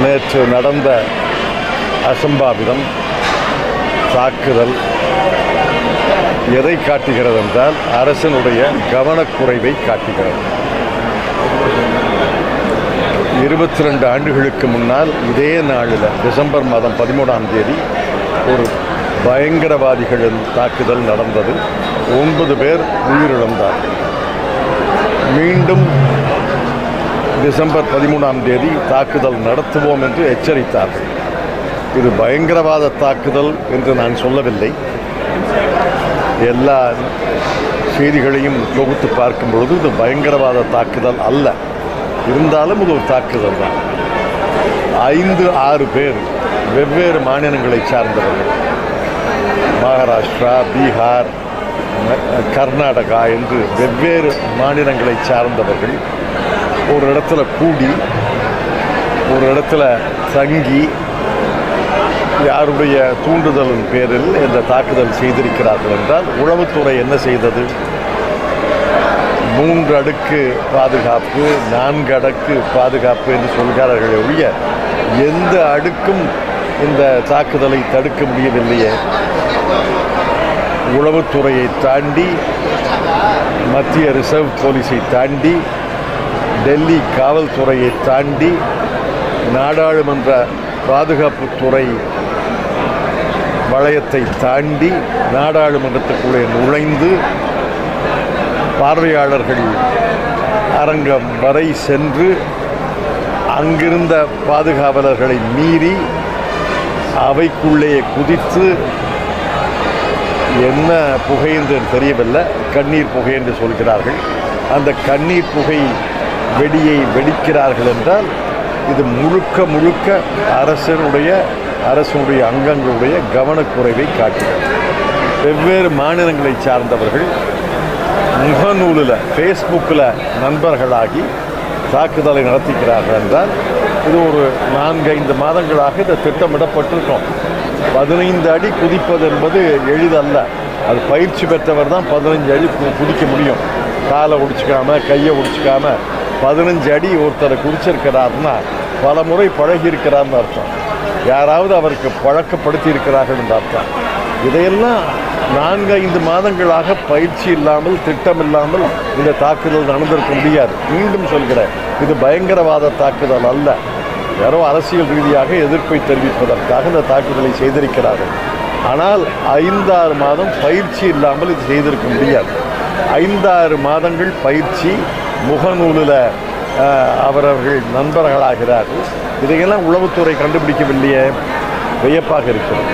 நேற்று நடந்த அசம்பாவிதம் தாக்குதல் எதை காட்டுகிறது என்றால் அரசினுடைய கவனக்குறைவை காட்டுகிறது. 22 ஆண்டுகளுக்கு முன்னால் இதே நாளில் டிசம்பர் மாதம் 13ஆம் தேதி ஒரு பயங்கரவாதிகளின் தாக்குதல் நடந்தது. 9 பேர் உயிரிழந்தார்கள். மீண்டும் டிசம்பர் 13ஆம் தேதி தாக்குதல் நடத்துவோம் என்று எச்சரித்தார்கள். இது பயங்கரவாத தாக்குதல் என்று நான் சொல்லவில்லை. எல்லா செய்திகளையும் தொகுத்து பார்க்கும் பொழுது இது பயங்கரவாத தாக்குதல் அல்ல. இருந்தாலும் இது ஒரு தாக்குதல் தான். 5-6 பேர் வெவ்வேறு மாநிலங்களை சார்ந்தவர்கள், மகாராஷ்டிரா, பீகார், கர்நாடகா என்று வெவ்வேறு மாநிலங்களை சார்ந்தவர்கள் ஒரு இடத்துல கூடி ஒரு இடத்துல தங்கி யாருடைய தூண்டுதலின் பேரில் இந்த தாக்குதல் செய்திருக்கிறார்கள் என்றால் உளவுத்துறை என்ன செய்தது? 3 அடுக்கு பாதுகாப்பு, 4 அடுக்கு பாதுகாப்பு என்று சொல்கிறார்கள் ஒழிய எந்த அடுக்கும் இந்த தாக்குதலை தடுக்க முடியவில்லையே. உளவுத்துறையை தாண்டி, மத்திய ரிசர்வ் போலீஸை தாண்டி, டெல்லி காவல்துறையை தாண்டி, நாடாளுமன்ற பாதுகாப்புத்துறை வளையத்தை தாண்டி நாடாளுமன்றத்துக்குள்ளே நுழைந்து பார்வையாளர்கள் அரங்கம் வரை சென்று அங்கிருந்த பாதுகாவலர்களை மீறி அவைக்குள்ளே குதித்து, என்ன புகை என்று தெரியவில்லை, கண்ணீர் புகை என்று சொல்கிறார்கள். அந்த கண்ணீர் புகை வெடியை வெடிக்கிறார்கள் என்றால் இது முழுக்க முழுக்க அரசுடைய அங்கங்களுடைய கவனக்குறைவை காட்டுகிறது. வெவ்வேறு மாநிலங்களை சார்ந்தவர்கள் முகநூலில், ஃபேஸ்புக்கில் நண்பர்களாகி தாக்குதலை நடத்திக்கிறார்கள் என்றால் இது ஒரு 4-5 மாதங்களாக இதை திட்டமிடப்பட்டிருக்கோம். 15 அடி குதிப்பது என்பது எளிதல்ல. அது பயிற்சி பெற்றவர் தான் 15 அடி குதிக்க முடியும். காலை ஒடிச்சிக்காம, கையை ஒடிச்சிக்காம 15 அடி ஒருத்தரை குதிச்சிருக்கிறாருன்னா பல முறை பழகி இருக்கிறார்னு அர்த்தம். யாராவது அவருக்கு பழக்கப்படுத்தி இருக்கிறார்கள் என்று அர்த்தம். இதையெல்லாம் 4-5 மாதங்களாக பயிற்சி இல்லாமல், திட்டம் இல்லாமல் இந்த தாக்குதல் நடந்திருக்க முடியாது. மீண்டும் சொல்கிறேன், இது பயங்கரவாத தாக்குதல் அல்ல. யாரோ அரசியல் ரீதியாக எதிர்ப்பை தெரிவிப்பதற்காக இந்த தாக்குதலை செய்திருக்கிறார்கள். ஆனால் 5-6 மாதம் பயிற்சி இல்லாமல் இது செய்திருக்க முடியாது. 5-6 மாதங்கள் பயிற்சி, முகநூலில் அவரவர்கள் நண்பர்களாகிறார்கள். இதையெல்லாம் உளவுத்துறை கண்டுபிடிக்கவில்லையே, வியப்பாக இருக்கிறது.